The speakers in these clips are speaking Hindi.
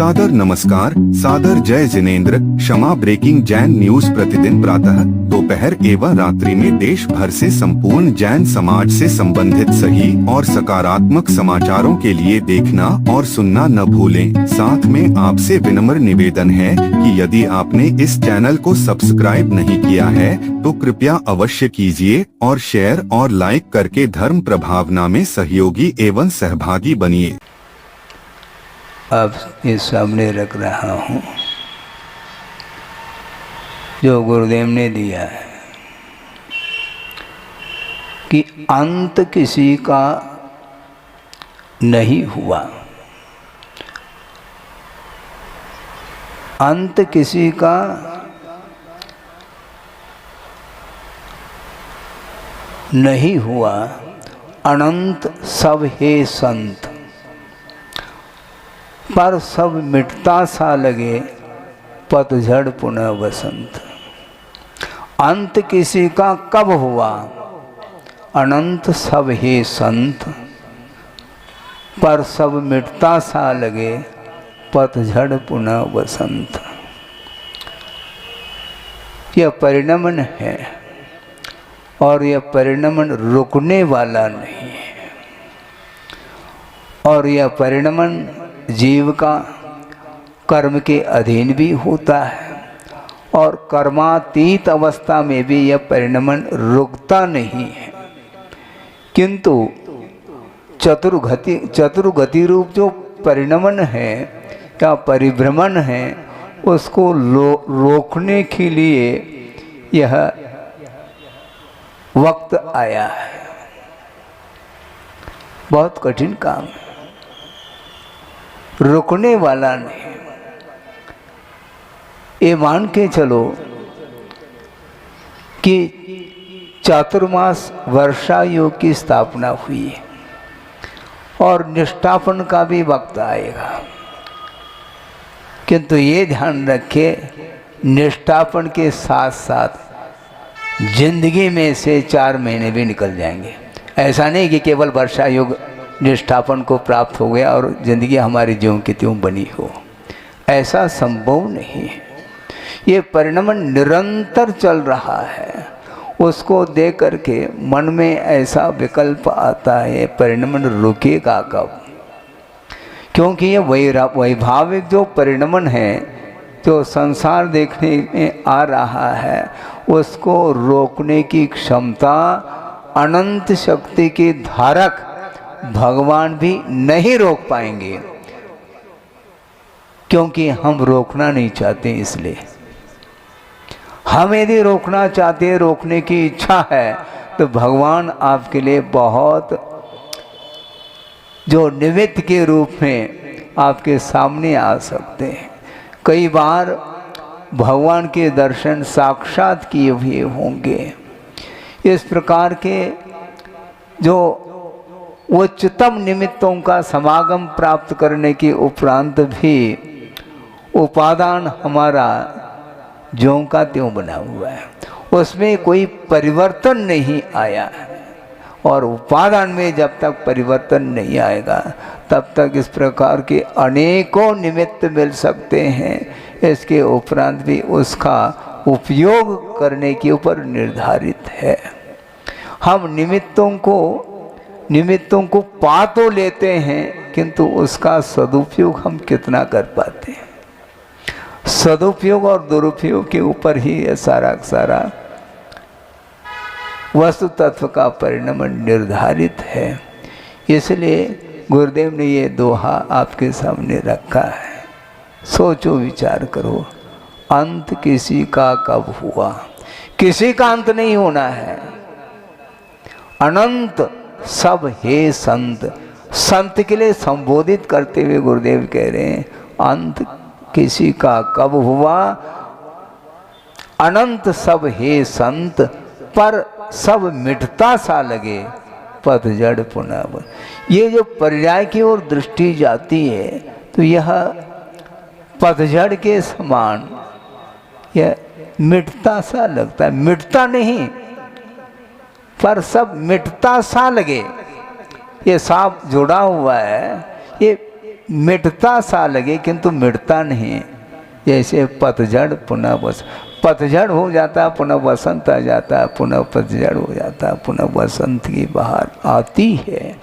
सादर नमस्कार, सादर जय जिनेंद्र। क्षमा ब्रेकिंग जैन न्यूज प्रतिदिन प्रातः, दोपहर एवं रात्रि में देश भर से संपूर्ण जैन समाज से संबंधित सही और सकारात्मक समाचारों के लिए देखना और सुनना न भूलें। साथ में आपसे विनम्र निवेदन है कि यदि आपने इस चैनल को सब्सक्राइब नहीं किया है तो कृपया अवश्य कीजिए और शेयर और लाइक करके धर्म प्रभावना में सहयोगी एवं सहभागी बनिए। अब ये सामने रख रहा हूँ जो गुरुदेव ने दिया है कि अंत किसी का नहीं हुआ, अंत किसी का नहीं हुआ, अनंत सब हे संत, पर सब मिटता सा लगे पतझड़ पुनः बसंत। अंत किसी का कब हुआ, अनंत सब हे संत, पर सब मिटता सा लगे पतझड़ पुनः बसंत। यह परिणमन है और यह परिणमन रुकने वाला नहीं है, और यह परिणमन जीव का कर्म के अधीन भी होता है, और कर्मातीत अवस्था में भी यह परिणमन रुकता नहीं है। किंतु चतुर्गति रूप जो परिणमन है या परिभ्रमण है, उसको रोकने के लिए यह वक्त आया है। बहुत कठिन काम है, रुकने वाला नहीं। ये मान के चलो कि चातुर्मास वर्षा योग की स्थापना हुई है और निष्ठापन का भी वक्त आएगा, किंतु ये ध्यान रखें निष्ठापन के साथ साथ जिंदगी में से 4 महीने भी निकल जाएंगे। ऐसा नहीं कि केवल वर्षा योग निष्ठापन को प्राप्त हो गया और जिंदगी हमारी ज्यों की त्यों बनी हो, ऐसा संभव नहीं है। ये परिणमन निरंतर चल रहा है, उसको देख करके मन में ऐसा विकल्प आता है परिणमन रुकेगा कब, क्योंकि ये वैभाविक जो परिणमन है जो संसार देखने में आ रहा है, उसको रोकने की क्षमता अनंत शक्ति के धारक भगवान भी नहीं रोक पाएंगे, क्योंकि हम रोकना नहीं चाहते। इसलिए हम यदि रोकना चाहते हैं, रोकने की इच्छा है, तो भगवान आपके लिए बहुत जो निमित्त के रूप में आपके सामने आ सकते हैं। कई बार भगवान के दर्शन साक्षात किए हुए होंगे। इस प्रकार के जो उच्चतम निमित्तों का समागम प्राप्त करने के उपरांत भी उपादान हमारा ज्यों का त्यों बना हुआ है, उसमें कोई परिवर्तन नहीं आया है। और उपादान में जब तक परिवर्तन नहीं आएगा तब तक इस प्रकार के अनेकों निमित्त मिल सकते हैं, इसके उपरांत भी उसका उपयोग करने के ऊपर निर्धारित है। हम निमित्तों को पा तो लेते हैं, किंतु उसका सदुपयोग हम कितना कर पाते हैं। सदुपयोग और दुरुपयोग के ऊपर ही यह सारा वस्तु तत्व का परिणमन निर्धारित है। इसलिए गुरुदेव ने ये दोहा आपके सामने रखा है। सोचो, विचार करो, अंत किसी का कब हुआ। किसी का अंत नहीं होना है। अनंत सब हे संत, संत के लिए संबोधित करते हुए गुरुदेव कह रहे हैं अंत किसी का कब हुआ, अनंत सब हे संत, पर सब मिटता सा लगे पतझड़ पुनः। ये जो पर्याय की ओर दृष्टि जाती है तो यह पतझड़ के समान यह मिटता सा लगता है, मिटता नहीं पर सब मिटता सा लगे। ये सांप जुड़ा हुआ है, ये मिटता सा लगे किंतु मिटता नहीं। जैसे पतझड़ पुनः पतझड़ हो जाता, पुनः वसंत आ जाता, पुनः पतझड़ हो जाता, पुनः वसंत की बहार आती है।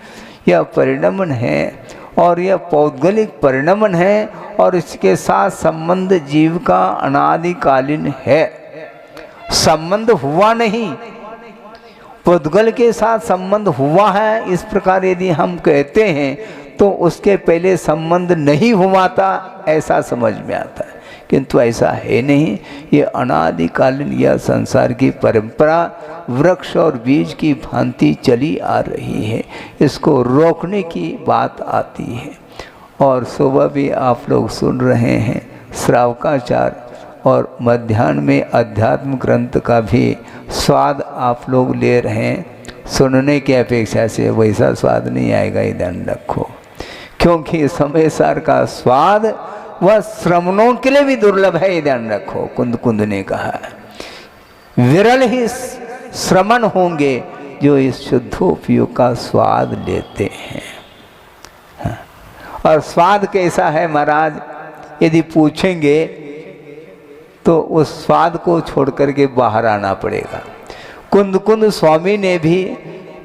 यह परिणमन है और यह पौद्गलिक परिणमन है और इसके साथ संबंध जीव का अनादिकालीन है। संबंध हुआ नहीं, पौद्गल के साथ संबंध हुआ है, इस प्रकार यदि हम कहते हैं तो उसके पहले संबंध नहीं हुआ था ऐसा समझ में आता है, किंतु ऐसा है नहीं। ये अनादिकालीन यह संसार की परंपरा वृक्ष और बीज की भांति चली आ रही है, इसको रोकने की बात आती है। और सुबह भी आप लोग सुन रहे हैं श्रावकाचार, और मध्याह्न में अध्यात्म ग्रंथ का भी स्वाद आप लोग ले रहे हैं। सुनने की अपेक्षा से वैसा स्वाद नहीं आएगा, ये ध्यान रखो, क्योंकि समय सार का स्वाद वह श्रवणों के लिए भी दुर्लभ है, ये ध्यान रखो। कुंद ने कहा विरल ही श्रमण होंगे जो इस शुद्धोपयोग का स्वाद लेते हैं। और स्वाद कैसा है महाराज, यदि पूछेंगे तो उस स्वाद को छोड़ करके बाहर आना पड़ेगा। कुंद स्वामी ने भी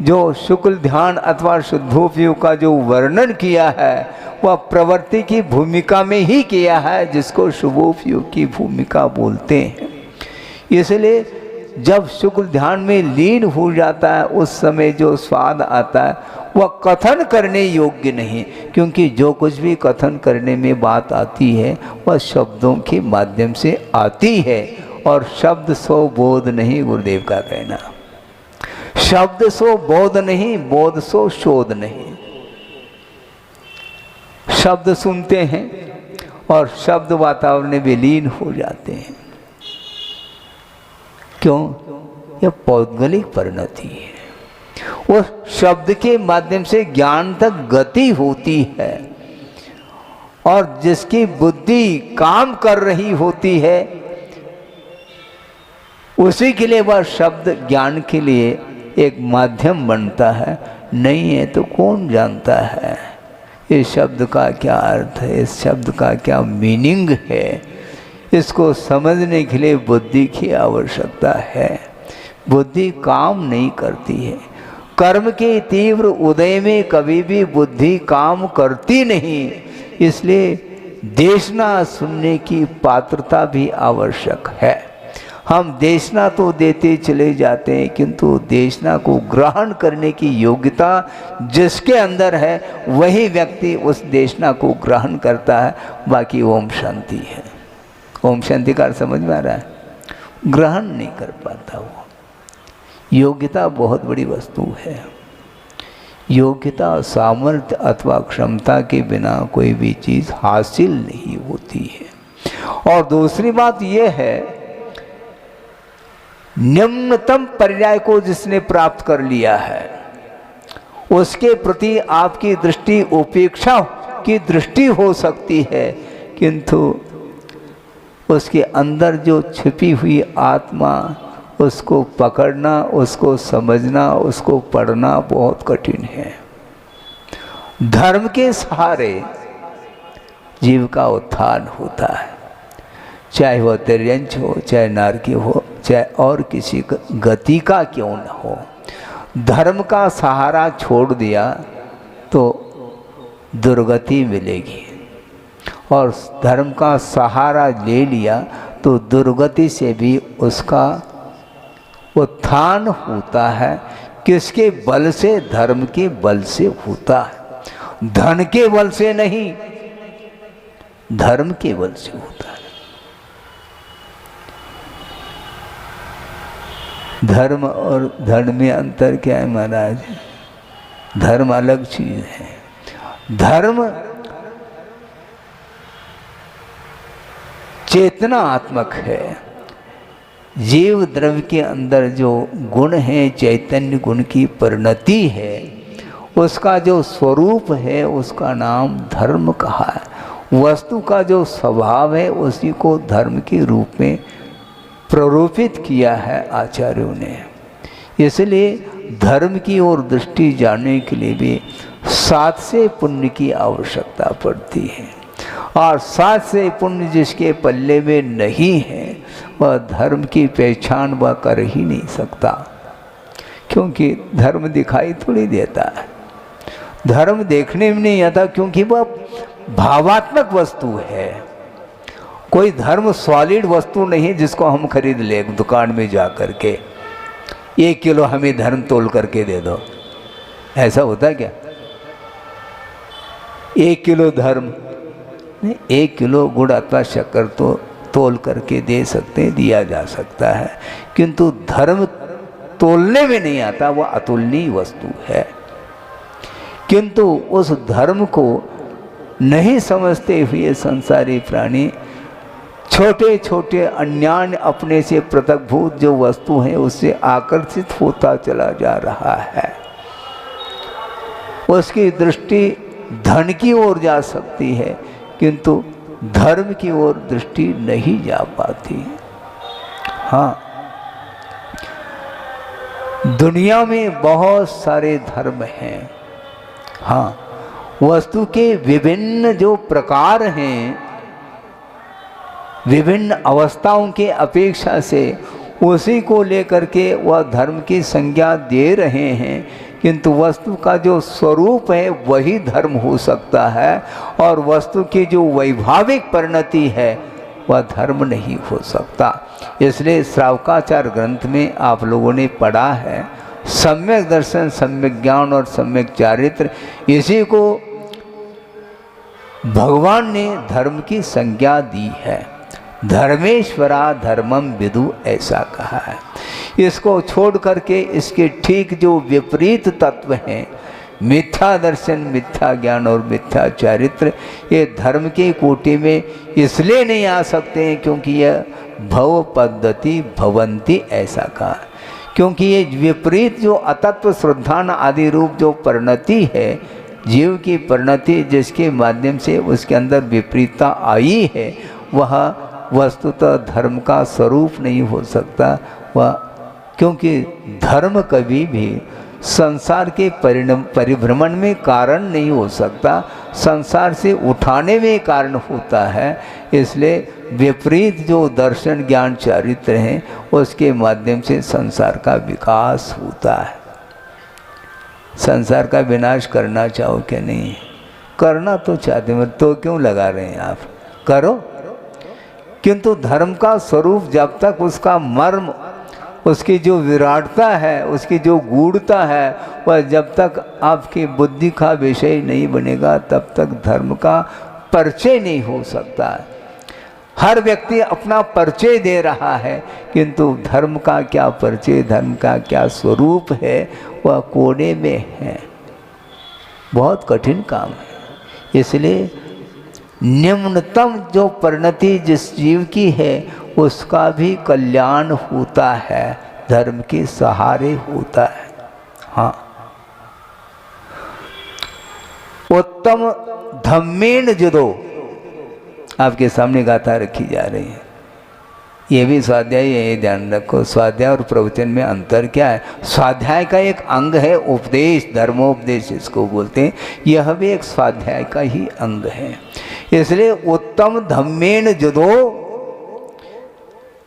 जो शुक्ल ध्यान अथवा शुद्धोपयोग का जो वर्णन किया है वह प्रवृत्ति की भूमिका में ही किया है, जिसको शुभोपयोग की भूमिका बोलते हैं। इसलिए जब शुक्ल ध्यान में लीन हो जाता है उस समय जो स्वाद आता है वह कथन करने योग्य नहीं, क्योंकि जो कुछ भी कथन करने में बात आती है वह शब्दों के माध्यम से आती है। और शब्द सो बोध नहीं, गुरुदेव का कहना, शब्द सो बोध नहीं, बोध सो शोध नहीं। शब्द सुनते हैं और शब्द वातावरण में विलीन हो जाते हैं। क्यों? यह पौद्गलिक परिणति है। वो शब्द के माध्यम से ज्ञान तक गति होती है और जिसकी बुद्धि काम कर रही होती है उसी के लिए वह शब्द ज्ञान के लिए एक माध्यम बनता है। नहीं है तो कौन जानता है इस शब्द का क्या अर्थ है, इस शब्द का क्या मीनिंग है। इसको समझने के लिए बुद्धि की आवश्यकता है। बुद्धि काम नहीं करती है। कर्म के तीव्र उदय में कभी भी बुद्धि काम करती नहीं, इसलिए देशना सुनने की पात्रता भी आवश्यक है। हम देशना तो देते चले जाते हैं, किंतु देशना को ग्रहण करने की योग्यता जिसके अंदर है वही व्यक्ति उस देशना को ग्रहण करता है। बाकी ओम शांति है। ओम शांति का समझ में आ रहा है? ग्रहण नहीं कर पाता वो। योग्यता बहुत बड़ी वस्तु है। योग्यता, सामर्थ्य अथवा क्षमता के बिना कोई भी चीज़ हासिल नहीं होती है। और दूसरी बात यह है, निम्नतम पर्याय को जिसने प्राप्त कर लिया है उसके प्रति आपकी दृष्टि उपेक्षा की दृष्टि हो सकती है, किंतु उसके अंदर जो छिपी हुई आत्मा, उसको पकड़ना, उसको समझना, उसको पढ़ना बहुत कठिन है। धर्म के सहारे जीव का उत्थान होता है, चाहे वह तिर्यंच हो, चाहे नारकी हो, चाहे और किसी गति का क्यों न हो। धर्म का सहारा छोड़ दिया तो दुर्गति मिलेगी, और धर्म का सहारा ले लिया तो दुर्गति से भी उसका उत्थान होता है। किसके बल से? धर्म के बल से होता है, धन के बल से नहीं, धर्म के बल से होता है। धर्म और धन में अंतर क्या है महाराज? धर्म अलग चीज है। धर्म चेतनात्मक है। जीव द्रव्य के अंदर जो गुण है, चैतन्य गुण की परिणति है, उसका जो स्वरूप है उसका नाम धर्म कहा है। वस्तु का जो स्वभाव है उसी को धर्म के रूप में प्ररूपित किया है आचार्यों ने। इसलिए धर्म की ओर दृष्टि जानने के लिए भी सात से पुण्य की आवश्यकता पड़ती है, और सात से पुण्य जिसके पल्ले में नहीं है वह धर्म की पहचान वह कर ही नहीं सकता, क्योंकि धर्म दिखाई थोड़ी देता है, धर्म देखने में नहीं आता, क्योंकि वह भावात्मक वस्तु है। कोई धर्म सॉलिड वस्तु नहीं जिसको हम खरीद ले दुकान में जा कर के 1 किलो हमें धर्म तोल करके दे दो, ऐसा होता है क्या? 1 किलो धर्म नहीं, 1 किलो गुड़ अथवा शक्कर तो तोल करके दे सकते हैं, दिया जा सकता है, किंतु धर्म तोलने में नहीं आता, वह अतुलनीय वस्तु है। किंतु उस धर्म को नहीं समझते हुए संसारी प्राणी छोटे छोटे अन्यान्य अपने से पृथकभूत जो वस्तु है उससे आकर्षित होता चला जा रहा है। उसकी दृष्टि धन की ओर जा सकती है, किंतु धर्म की ओर दृष्टि नहीं जा पाती। हाँ, दुनिया में बहुत सारे धर्म हैं। हाँ, वस्तु के विभिन्न जो प्रकार हैं, विभिन्न अवस्थाओं के अपेक्षा से उसी को लेकर के वह धर्म की संज्ञा दे रहे हैं, किंतु वस्तु का जो स्वरूप है वही धर्म हो सकता है, और वस्तु की जो वैभाविक परिणति है वह धर्म नहीं हो सकता। इसलिए श्रावकाचार ग्रंथ में आप लोगों ने पढ़ा है, सम्यक दर्शन, सम्यक ज्ञान और सम्यक चारित्र, इसी को भगवान ने धर्म की संज्ञा दी है। धर्मेश्वरा धर्मम विदु ऐसा कहा है। इसको छोड़ करके इसके ठीक जो विपरीत तत्व हैं, मिथ्या दर्शन, मिथ्या ज्ञान और मिथ्या चारित्र, ये धर्म की कोटि में इसलिए नहीं आ सकते हैं क्योंकि यह भव पद्धति भवंती ऐसा कहा, क्योंकि ये विपरीत जो अतत्व श्रद्धान आदि रूप जो परिणति है, जीव की परिणति जिसके माध्यम से उसके अंदर विपरीतता आई है, वह वस्तुतः धर्म का स्वरूप नहीं हो सकता। वह क्योंकि धर्म कभी भी संसार के परिभ्रमण में कारण नहीं हो सकता, संसार से उठाने में कारण होता है। इसलिए विपरीत जो दर्शन ज्ञान चारित्र हैं उसके माध्यम से संसार का विकास होता है। संसार का विनाश करना चाहो क्या? नहीं करना तो चाहते हैं, तो क्यों लगा रहे हैं आप? करो। किंतु धर्म का स्वरूप जब तक उसका मर्म, उसकी जो विराटता है, उसकी जो गूढ़ता है, वह जब तक आपकी बुद्धि का विषय नहीं बनेगा तब तक धर्म का परिचय नहीं हो सकता है। हर व्यक्ति अपना परिचय दे रहा है, किंतु धर्म का क्या परिचय, धर्म का क्या स्वरूप है, वह कोने में है। बहुत कठिन काम है। इसलिए निम्नतम जो परिणति जिस जीव की है उसका भी कल्याण होता है, धर्म के सहारे होता है। हाँ, उत्तम धम्मेन जुदो आपके सामने गाथा रखी जा रही है। ये भी स्वाध्याय है, ये ध्यान रखो। स्वाध्याय और प्रवचन में अंतर क्या है? स्वाध्याय का एक अंग है उपदेश, धर्मोपदेश इसको बोलते हैं, यह भी एक स्वाध्याय का ही अंग है। इसलिए उत्तम धम्मेन जुदो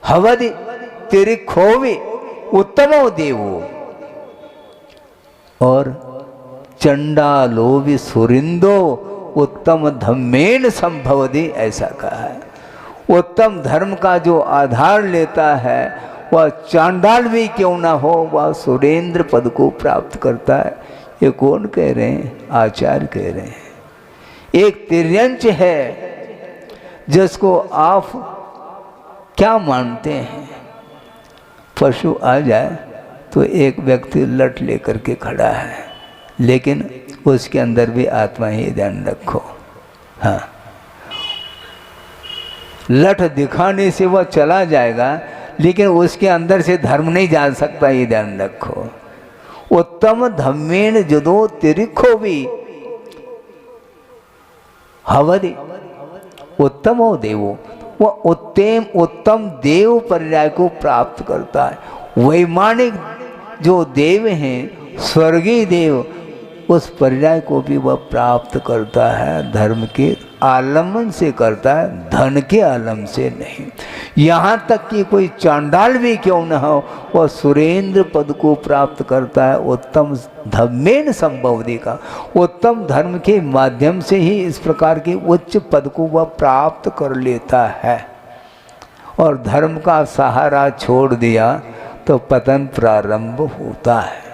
हवदि तिरिखोवि उत्तमो देवो, और चंडालो भी सुरिंदो उत्तम धम्मेन संभवति ऐसा कहा है। उत्तम धर्म का जो आधार लेता है वह चांडाल भी क्यों ना हो, वह सुरेंद्र पद को प्राप्त करता है। ये कौन कह रहे हैं? आचार्य कह रहे हैं। एक तिर्यंच है जिसको आप क्या मानते हैं? पशु आ जाए तो एक व्यक्ति लट लेकर के खड़ा है, लेकिन उसके अंदर भी आत्मा ही, ध्यान रखो। हाँ, लठ दिखाने से वह चला जाएगा, लेकिन उसके अंदर से धर्म नहीं जा सकता, ये ध्यान रखो। उत्तम धम्मेन जुदो तिरिखो भी हवदि उत्तमो देवो, वह उत्तम देव पर्याय को प्राप्त करता है। वैमानिक जो देव हैं, स्वर्गीय देव, उस पर्याय को भी वह प्राप्त करता है, धर्म के आलम्बन से करता है, धन के आलम से नहीं। यहाँ तक कि कोई चांडाल भी क्यों न हो, वह सुरेंद्र पद को प्राप्त करता है। उत्तम धर्मेन संभवति का, उत्तम धर्म के माध्यम से ही इस प्रकार के उच्च पद को वह प्राप्त कर लेता है। और धर्म का सहारा छोड़ दिया तो पतन प्रारंभ होता है।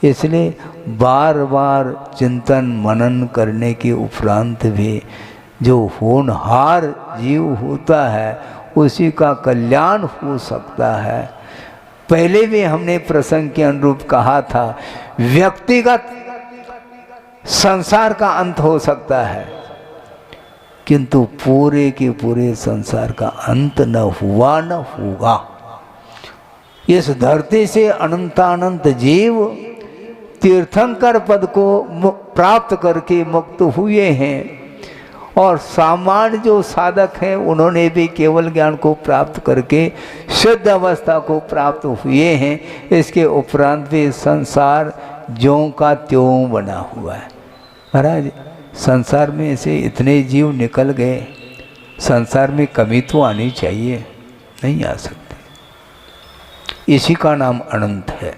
इसलिए बार बार चिंतन मनन करने के उपरांत भी जो होनहार जीव होता है उसी का कल्याण हो सकता है। पहले भी हमने प्रसंग के अनुरूप कहा था, व्यक्तिगत संसार का अंत हो सकता है किंतु पूरे के पूरे संसार का अंत न हुआ न होगा। इस धरती से अनंतानंत जीव तीर्थंकर पद को प्राप्त करके मुक्त हुए हैं और सामान्य जो साधक हैं उन्होंने भी केवल ज्ञान को प्राप्त करके शुद्ध अवस्था को प्राप्त हुए हैं। इसके उपरांत भी संसार ज्यों का त्यों बना हुआ है। महाराज संसार में से इतने जीव निकल गए, संसार में कमी तो आनी चाहिए, नहीं आ सकती। इसी का नाम अनंत है,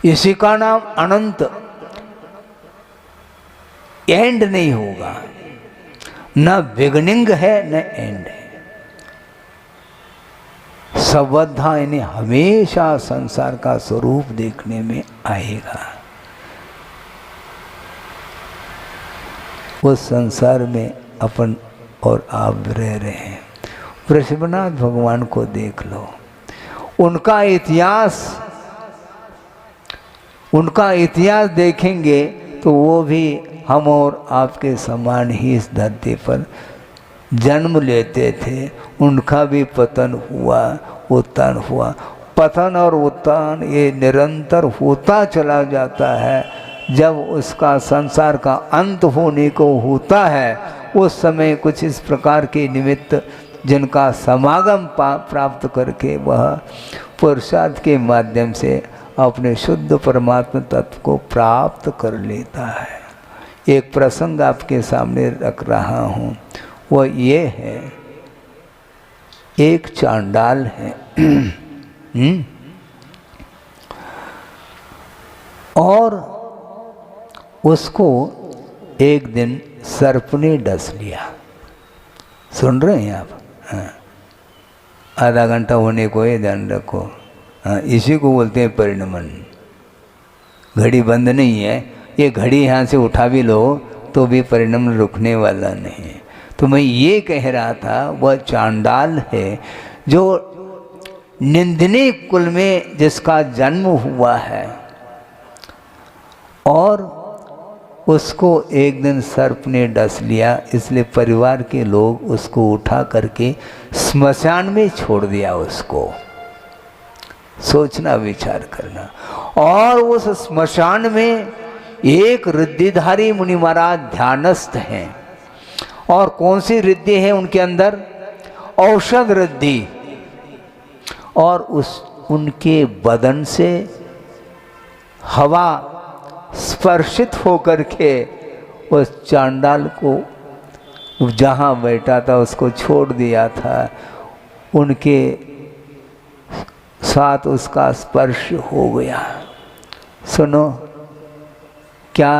इसी का नाम अनंत। एंड नहीं होगा, न बिगनिंग है न एंड है। सबद्धा इन्हें हमेशा संसार का स्वरूप देखने में आएगा। उस संसार में अपन और आप रह रहे हैं। वृषभनाथ भगवान को देख लो, उनका इतिहास देखेंगे तो वो भी हम और आपके समान ही इस धरती पर जन्म लेते थे। उनका भी पतन हुआ, उत्थान हुआ। पतन और उत्थान ये निरंतर होता चला जाता है। जब उसका संसार का अंत होने को होता है उस समय कुछ इस प्रकार के निमित्त जिनका समागम प्राप्त करके वह पुरुषार्थ के माध्यम से अपने शुद्ध परमात्मा तत्व को प्राप्त कर लेता है। एक प्रसंग आपके सामने रख रहा हूँ, वह ये है, एक चांडाल है और उसको एक दिन सर्प ने डस लिया। सुन रहे हैं आप? हाँ। आधा घंटा होने को है, ध्यान रखो। हाँ, इसी को बोलते हैं परिणमन। घड़ी बंद नहीं है, ये घड़ी यहाँ से उठा भी लो तो भी परिणमन रुकने वाला नहीं है। तो मैं ये कह रहा था, वह चांडाल है जो निंदनीय कुल में जिसका जन्म हुआ है और उसको एक दिन सर्प ने डस लिया। इसलिए परिवार के लोग उसको उठा करके स्मशान में छोड़ दिया उसको। सोचना, विचार करना। और उस स्मशान में एक रिद्धिधारी मुनि महाराज ध्यानस्थ हैं। और कौन सी रिद्धि है उनके अंदर? औषध रिद्धि। और उनके बदन से हवा स्पर्शित होकर के उस चांडाल को जहाँ बैठा था उसको छोड़ दिया था। उनके साथ उसका स्पर्श हो गया। सुनो, क्या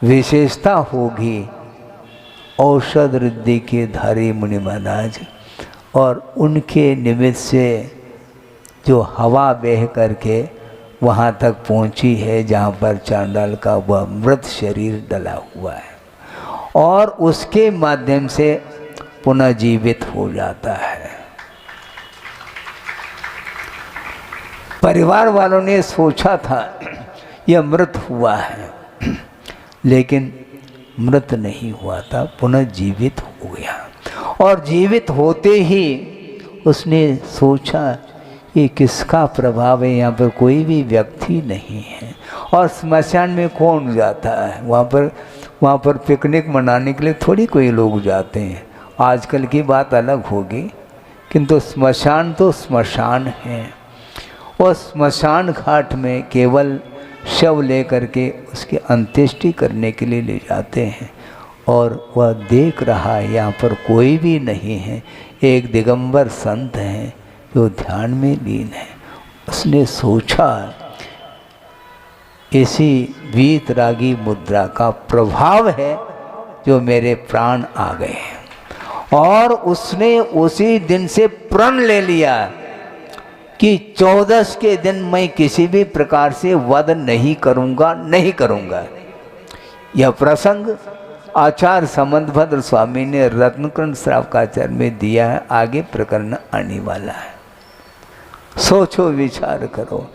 विशेषता होगी औषध रिद्धि के धारी मुनि महाराज और उनके निमित्त से जो हवा बह करके वहाँ तक पहुँची है जहाँ पर चांडाल का वह मृत शरीर डला हुआ है और उसके माध्यम से पुनः जीवित हो जाता है। परिवार वालों ने सोचा था यह मृत हुआ है, लेकिन मृत नहीं हुआ था, पुनः जीवित हो गया। और जीवित होते ही उसने सोचा ये किसका प्रभाव है, यहाँ पर कोई भी व्यक्ति नहीं है। और स्मशान में कौन जाता है? वहाँ पर पिकनिक मनाने के लिए थोड़ी कोई लोग जाते हैं। आजकल की बात अलग होगी, किंतु स्मशान तो स्मशान है। और स्मशान घाट में केवल शव लेकर के उसकी अंत्येष्टि करने के लिए ले जाते हैं और वह देख रहा है यहाँ पर कोई भी नहीं है, एक दिगंबर संत हैं जो ध्यान में लीन है। उसने सोचा इसी वीतरागी मुद्रा का प्रभाव है जो मेरे प्राण आ गए हैं, और उसने उसी दिन से प्रण ले लिया कि 14 के दिन मैं किसी भी प्रकार से वध नहीं करूँगा। यह प्रसंग आचार्य समंतभद्र स्वामी ने रत्नकुंड श्रावकाचार्य में दिया है, आगे प्रकरण आने वाला है, सोचो विचार करो।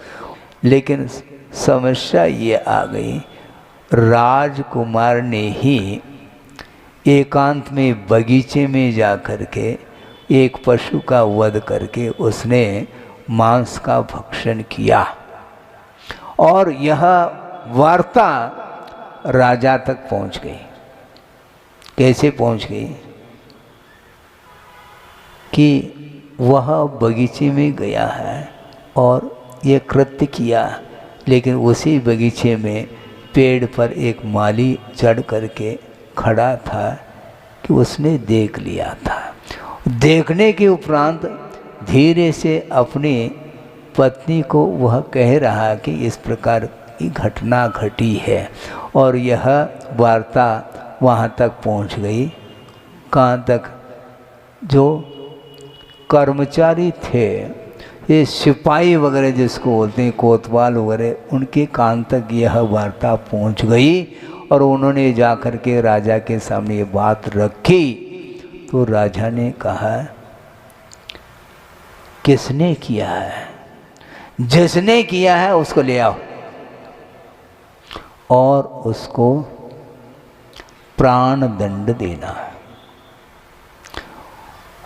लेकिन समस्या ये आ गई, राजकुमार ने ही एकांत में बगीचे में जा कर के एक पशु का वध करके उसने मांस का भक्षण किया, और यह वार्ता राजा तक पहुंच गई। कैसे पहुंच गई कि वह बगीचे में गया है और ये कृत्य किया, लेकिन उसी बगीचे में पेड़ पर एक माली चढ़ करके खड़ा था कि उसने देख लिया था। देखने के उपरांत धीरे से अपनी पत्नी को वह कह रहा कि इस प्रकार की घटना घटी है, और यह वार्ता वहाँ तक पहुँच गई। कहाँ तक? जो कर्मचारी थे, ये सिपाही वगैरह जिसको बोलते हैं, कोतवाल वगैरह, उनके कान तक यह वार्ता पहुँच गई, और उन्होंने जा कर के राजा के सामने ये बात रखी। तो राजा ने कहा किसने किया है? जिसने किया है उसको ले आओ और उसको प्राण दंड देना है।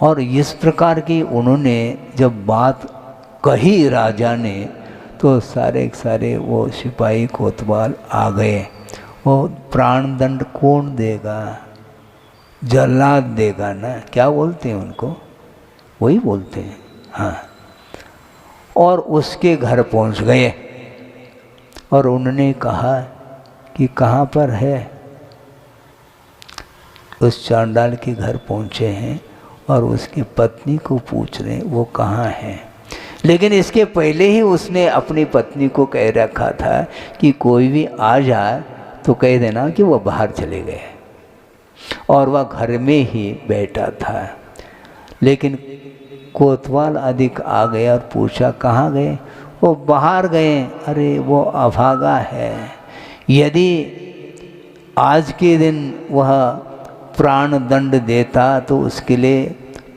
और इस प्रकार की उन्होंने जब बात कही राजा ने, तो सारे सारे वो सिपाही कोतवाल आ गए। वो प्राण दंड कौन देगा? जल्लाद देगा ना, क्या बोलते हैं उनको, वही बोलते हैं, हाँ। और उसके घर पहुंच गए और उन्होंने कहा कि कहाँ पर है? उस चांडाल के घर पहुँचे हैं और उसकी पत्नी को पूछ रहे हैं वो कहाँ है। लेकिन इसके पहले ही उसने अपनी पत्नी को कह रखा था कि कोई भी आ जाए तो कह देना कि वो बाहर चले गए, और वह घर में ही बैठा था। लेकिन कोतवाल अधिक आ गए और पूछा कहाँ गए? वो बाहर गए। अरे वो अभागा है, यदि आज के दिन वह प्राण दंड देता तो उसके लिए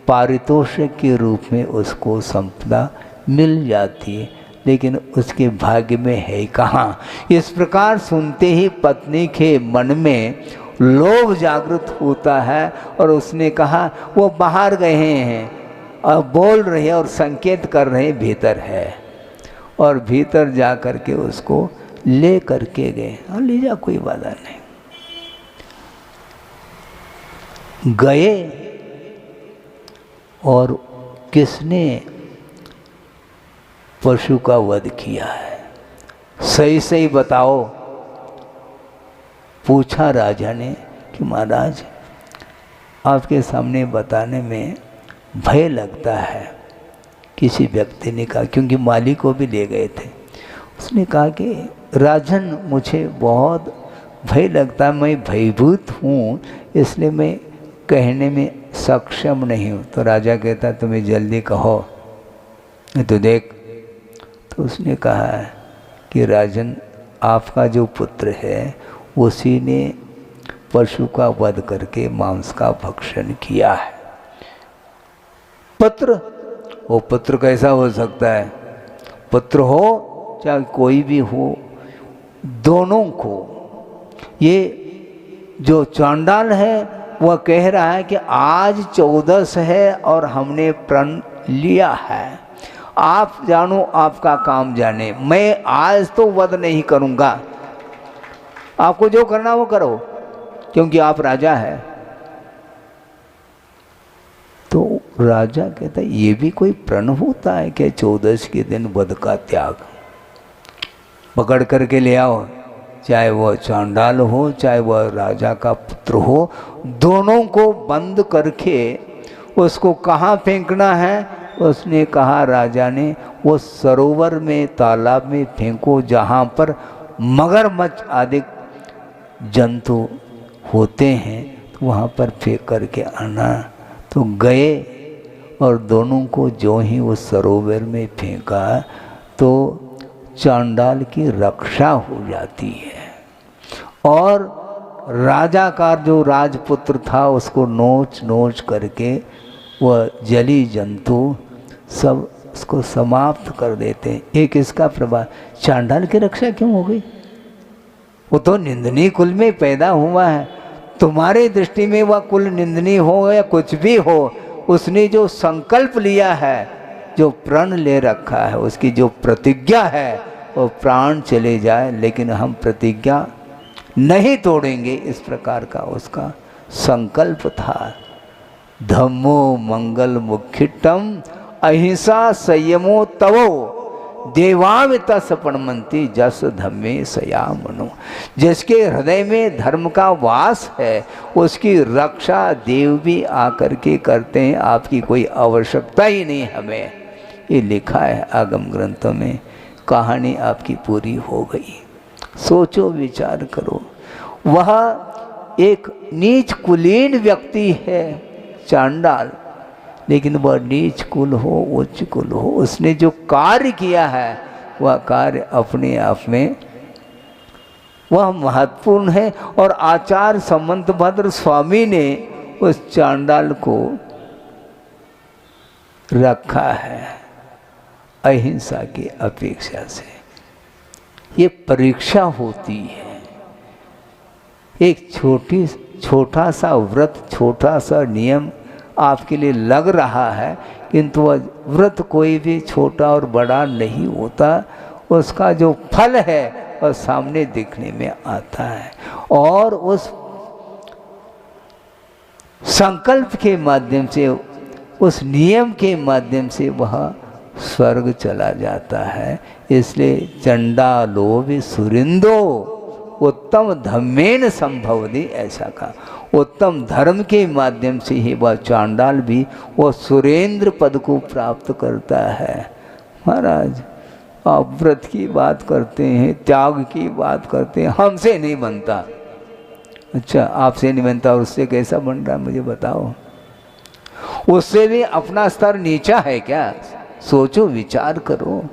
पारितोषिक के रूप में उसको संपदा मिल जाती, लेकिन उसके भाग्य में है कहाँ। इस प्रकार सुनते ही पत्नी के मन में लोभ जागृत होता है, और उसने कहा वो बाहर गए हैं, और बोल रहे और संकेत कर रहे भीतर है, और भीतर जा कर के उसको ले करके गए। हाँ ले जा, कोई बाधा नहीं। गए और किसने पशु का वध किया है? सही सही बताओ। पूछा राजा ने कि महाराज आपके सामने बताने में भय लगता है। किसी व्यक्ति ने कहा, क्योंकि माली को भी ले गए थे। उसने कहा कि राजन मुझे बहुत भय लगता है, मैं भयभूत हूँ, इसलिए मैं कहने में सक्षम नहीं हूँ। तो राजा कहता तुम्हें जल्दी कहो तो देख। तो उसने कहा कि राजन आपका जो पुत्र है उसी ने पशु का वध करके मांस का भक्षण किया है। पुत्र? वो पुत्र कैसा हो सकता है? पुत्र हो चाहे कोई भी हो, दोनों को। ये जो चांडाल है वह कह रहा है कि आज 14 है और हमने प्रण लिया है, आप जानो आपका काम जाने, मैं आज तो वध नहीं करूँगा, आपको जो करना वो करो, क्योंकि आप राजा है। तो राजा कहता है ये भी कोई प्रण होता है क्या? 14 के दिन वध का त्याग। पकड़ करके ले आओ, चाहे वह चांडाल हो चाहे वह राजा का पुत्र हो, दोनों को बंद करके उसको कहाँ फेंकना है? उसने कहा, राजा ने, वो सरोवर में तालाब में फेंको जहाँ पर मगरमच्छ आदि जंतु होते हैं, तो वहाँ पर फेंक करके आना। तो गए और दोनों को जो ही उस सरोवर में फेंका तो चांडाल की रक्षा हो जाती है और राजा का जो राजपुत्र था उसको नोच नोच करके वह जली जंतु सब उसको समाप्त कर देते हैं। एक इसका प्रभाव। चांडाल की रक्षा क्यों हो गई? वो तो निंदनीय कुल में पैदा हुआ है। तुम्हारे दृष्टि में वह कुल निंदनीय हो या कुछ भी हो, उसने जो संकल्प लिया है, जो प्रण ले रखा है, उसकी जो प्रतिज्ञा है, वो प्राण चले जाए लेकिन हम प्रतिज्ञा नहीं तोड़ेंगे, इस प्रकार का उसका संकल्प था। धम्मो मंगल मुख्यटम अहिंसा संयमो तवो देवाविता सपणमंती जस धम्मे सयामनो। जिसके हृदय में धर्म का वास है उसकी रक्षा देव भी आकर के करते हैं, आपकी कोई आवश्यकता ही नहीं हमें। ये लिखा है आगम ग्रंथों में, कहानी आपकी पूरी हो गई। सोचो विचार करो, वह एक नीच कुलीन व्यक्ति है चांडाल, लेकिन वह नीच कुल हो उच्च कुल हो, उसने जो कार्य किया है वह कार्य अपने आप में वह महत्वपूर्ण है। और आचार्य समंतभद्र स्वामी ने उस चांडाल को रखा है अहिंसा की अपेक्षा से। ये परीक्षा होती है। एक छोटा सा व्रत, छोटा सा नियम आपके लिए लग रहा है, किंतु वह व्रत कोई भी छोटा और बड़ा नहीं होता, उसका जो फल है वह सामने दिखने में आता है। और उस संकल्प के माध्यम से, उस नियम के माध्यम से वह स्वर्ग चला जाता है। इसलिए चंडालो भी सुरिंदो उत्तम धम्मेन संभवति, ऐसा कहा। उत्तम धर्म के माध्यम से ही वह चांडाल भी वह सुरेंद्र पद को प्राप्त करता है। महाराज, आप व्रत की बात करते हैं, त्याग की बात करते हैं, हमसे नहीं बनता। अच्छा, आपसे नहीं बनता और उससे कैसा बन रहा है मुझे बताओ। उससे भी अपना स्तर नीचा है क्या? सोचो विचार करो।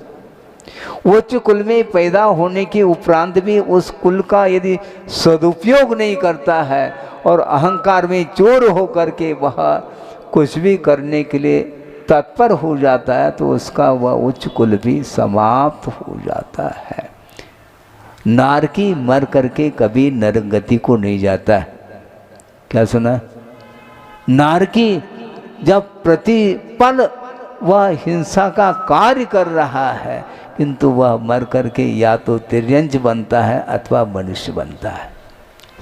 उच्च कुल में पैदा होने के उपरांत भी उस कुल का यदि सदुपयोग नहीं करता है और अहंकार में चोर हो करके वह कुछ भी करने के लिए तत्पर हो जाता है, तो उसका वह उच्च कुल भी समाप्त हो जाता है। नारकी मर करके कभी नरगति को नहीं जाता है। क्या सुना? नारकी जब प्रतिपल वह हिंसा का कार्य कर रहा है, किंतु वह मर करके या तो तिर्यंच बनता है अथवा मनुष्य बनता है।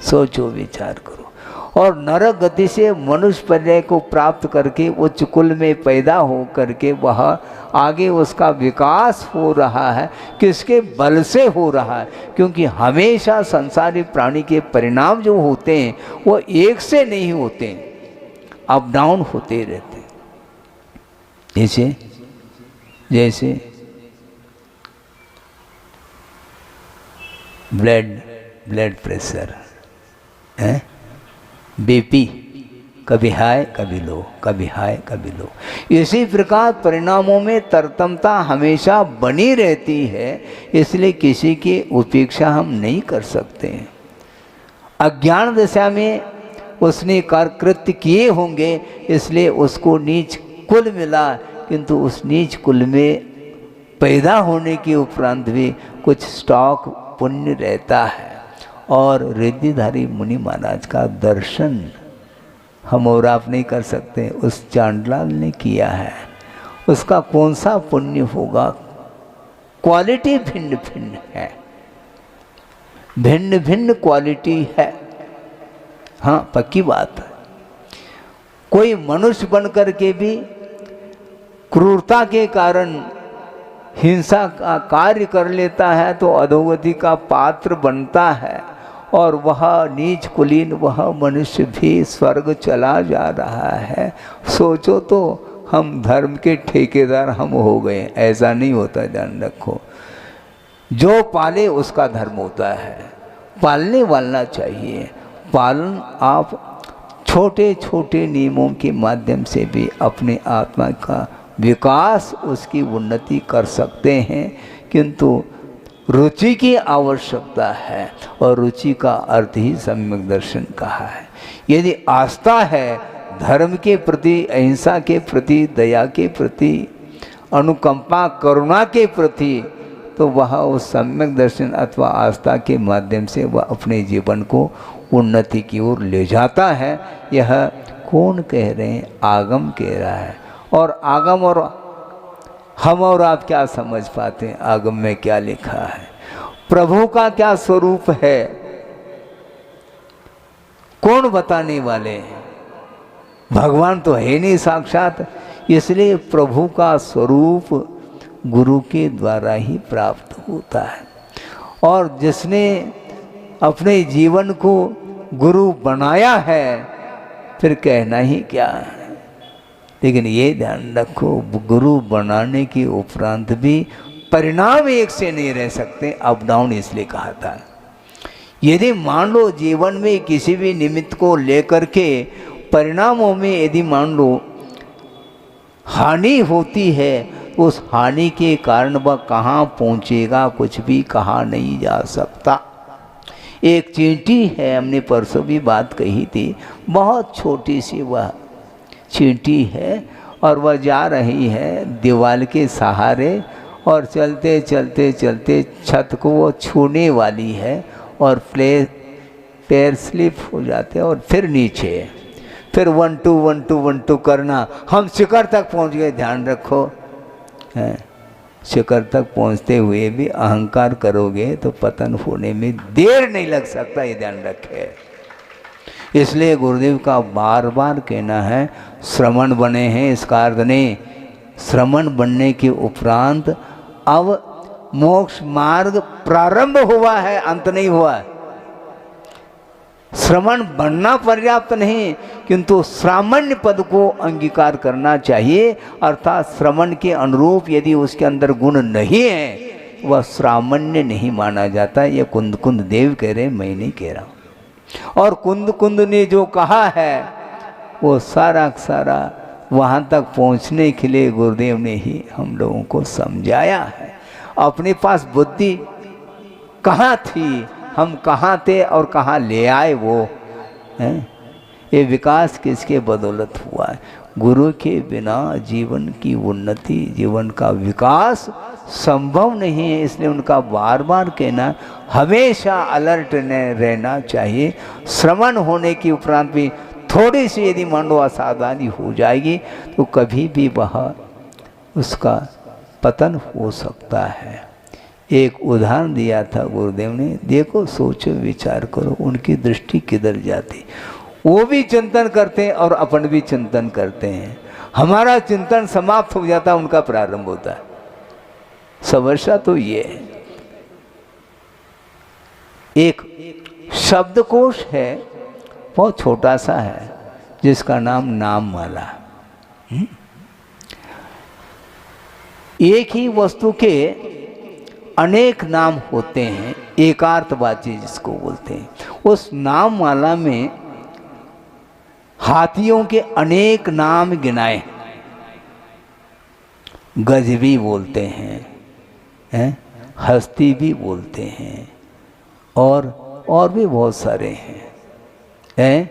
सोचो विचार करो। और नरक गति से मनुष्य पर्याय को प्राप्त करके उच्च कुल में पैदा हो करके वह आगे उसका विकास हो रहा है। किसके बल से हो रहा है? क्योंकि हमेशा संसारी प्राणी के परिणाम जो होते हैं वो एक से नहीं होते, अप डाउन होते रहते। जैसे ब्लड प्रेशर है, बीपी, कभी हाई कभी लो, कभी हाई कभी लो। इसी प्रकार परिणामों में तरतमता हमेशा बनी रहती है। इसलिए किसी की उपेक्षा हम नहीं कर सकते। अज्ञान दशा में उसने कृत्य किए होंगे, इसलिए उसको नीच कुल मिला, किंतु उस नीच कुल में पैदा होने के उपरांत भी कुछ स्टॉक पुण्य रहता है। और रिद्धिधारी मुनि महाराज का दर्शन हम और आप नहीं कर सकते, उस चांडाल ने किया है। उसका कौन सा पुण्य होगा? क्वालिटी भिन्न भिन्न है, भिन्न भिन्न क्वालिटी है। हाँ, पक्की बात है। कोई मनुष्य बन कर के भी क्रूरता के कारण हिंसा का कार्य कर लेता है तो अधोगति का पात्र बनता है, और वह नीच कुलीन वह मनुष्य भी स्वर्ग चला जा रहा है। सोचो तो हम धर्म के ठेकेदार हम हो गए। ऐसा नहीं होता, ध्यान रखो। जो पाले उसका धर्म होता है, पालने वालना चाहिए। पालन आप छोटे छोटे नियमों के माध्यम से भी अपने आत्मा का विकास, उसकी उन्नति कर सकते हैं, किंतु रुचि की आवश्यकता है, और रुचि का अर्थ ही सम्यक दर्शन कहा है। यदि आस्था है धर्म के प्रति, अहिंसा के प्रति, दया के प्रति, अनुकंपा करुणा के प्रति, तो वह उस सम्यक दर्शन अथवा आस्था के माध्यम से वह अपने जीवन को उन्नति की ओर ले जाता है। यह कौन कह रहे हैं? आगम कह रहा है। और आगम और हम और आप क्या समझ पाते हैं? आगम में क्या लिखा है, प्रभु का क्या स्वरूप है, कौन बताने वाले हैं? भगवान तो है नहीं साक्षात, इसलिए प्रभु का स्वरूप गुरु के द्वारा ही प्राप्त होता है। और जिसने अपने जीवन को गुरु बनाया है, फिर कहना ही क्या है। लेकिन ये ध्यान रखो, गुरु बनाने के उपरांत भी परिणाम एक से नहीं रह सकते, अप डाउन इसलिए कहा था। यदि मान लो जीवन में किसी भी निमित्त को लेकर के परिणामों में यदि मान लो हानि होती है, उस हानि के कारण वह कहाँ पहुँचेगा कुछ भी कहा नहीं जा सकता। एक चींटी है, हमने परसों भी बात कही थी, बहुत छोटी सी वह चींटी है, और वह जा रही है दीवार के सहारे, और चलते चलते चलते छत को वो छूने वाली है, और पैर स्लिप हो जाते हैं, और फिर नीचे, फिर 1 2 1 2 1 2 करना, हम शिखर तक पहुंच गए। ध्यान रखो, शिखर तक पहुंचते हुए भी अहंकार करोगे तो पतन होने में देर नहीं लग सकता, ये ध्यान रखे। इसलिए गुरुदेव का बार बार कहना है, श्रमण बने हैं, इसका अर्थ नहीं श्रमण बनने के उपरांत अब मोक्ष मार्ग प्रारंभ हुआ है, अंत नहीं हुआ है। श्रमण बनना पर्याप्त नहीं, किंतु सामान्य पद को अंगीकार करना चाहिए। अर्थात श्रमण के अनुरूप यदि उसके अंदर गुण नहीं है, वह सामान्य नहीं माना जाता। यह कुंद देव कह रहे, मैं नहीं कह रहा हूँ। और कुंद ने जो कहा है वो सारा सारा वहाँ तक पहुँचने के लिए गुरुदेव ने ही हम लोगों को समझाया है। अपने पास बुद्धि कहाँ थी, हम कहाँ थे और कहाँ ले आए वो हैं। ये विकास किसके बदौलत हुआ है? गुरु के बिना जीवन की उन्नति, जीवन का विकास संभव नहीं है। इसलिए उनका बार बार कहना, हमेशा अलर्ट रहना चाहिए। श्रवण होने के उपरांत भी थोड़ी सी यदि मान लो असावधानी हो जाएगी तो कभी भी वह उसका पतन हो सकता है। एक उदाहरण दिया था गुरुदेव ने, देखो सोचो विचार करो उनकी दृष्टि किधर जाती। वो भी चिंतन करते हैं और अपन भी चिंतन करते हैं। हमारा चिंतन समाप्त हो जाता, उनका प्रारंभ होता है। समस्या तो ये है, एक शब्दकोश है, बहुत छोटा सा है, जिसका नाम नाम माला। एक ही वस्तु के अनेक नाम होते हैं, एकार्थवाची जिसको बोलते हैं। उस नाम माला में हाथियों के अनेक नाम गिनाए, गज भी बोलते हैं, हस्ती भी बोलते हैं, और भी बहुत सारे हैं,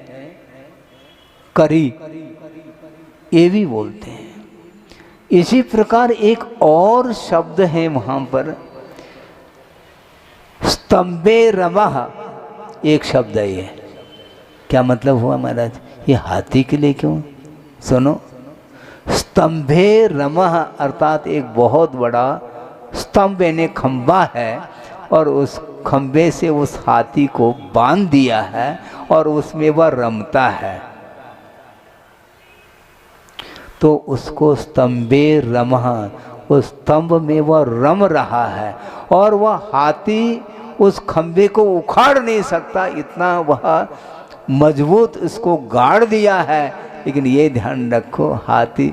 करी ये भी बोलते हैं। इसी प्रकार एक और शब्द है वहाँ पर, स्तंभे रमः एक शब्द है। ये क्या मतलब हुआ महाराज? ये हाथी के लिए क्यों? सुनो, स्तंभे रमः अर्थात एक बहुत बड़ा स्तंभ यानी खंबा है, और उस खंबे से उस हाथी को बांध दिया है और उसमें वह रमता है, तो उसको स्तंभे रमः, उस स्तंभ में वह रम रहा है और वह हाथी उस खंभे को उखाड़ नहीं सकता, इतना वह मजबूत इसको गाड़ दिया है। लेकिन ये ध्यान रखो, हाथी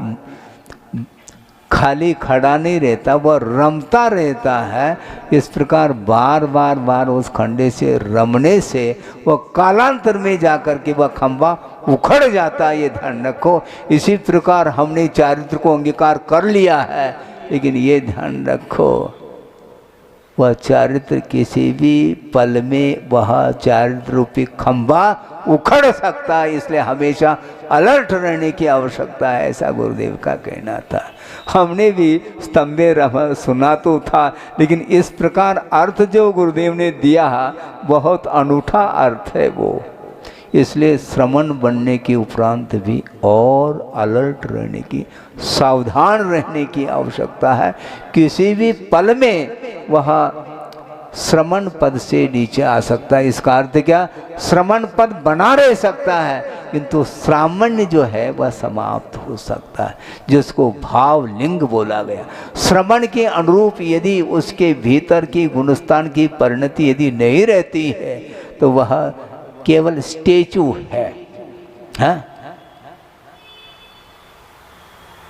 खाली खड़ा नहीं रहता, वह रमता रहता है। इस प्रकार बार बार उस खंडे से रमने से वह कालांतर में जाकर के वह खंभा उखड़ जाता है, ये ध्यान रखो। इसी प्रकार हमने चारित्र को अंगीकार कर लिया है, लेकिन ये ध्यान रखो वह चारित्र किसी भी पल में वह चारित्र रूपी खंभा उखड़ सकता है, इसलिए हमेशा अलर्ट रहने की आवश्यकता है, ऐसा गुरुदेव का कहना था। हमने भी स्तंभे रम सुना तो था, लेकिन इस प्रकार अर्थ जो गुरुदेव ने दिया बहुत अनूठा अर्थ है वो। इसलिए श्रमण बनने के उपरांत भी और अलर्ट रहने की, सावधान रहने की आवश्यकता है। किसी भी पल में वह श्रमण पद से नीचे आ सकता है। इसका अर्थ क्या, श्रमण पद बना रह सकता है, किंतु श्रामण्य जो है वह समाप्त हो सकता है, जिसको भाव लिंग बोला गया। श्रमण के अनुरूप यदि उसके भीतर की गुणस्थान की परिणति यदि नहीं रहती है तो वह केवल स्टेचू है। हाँ?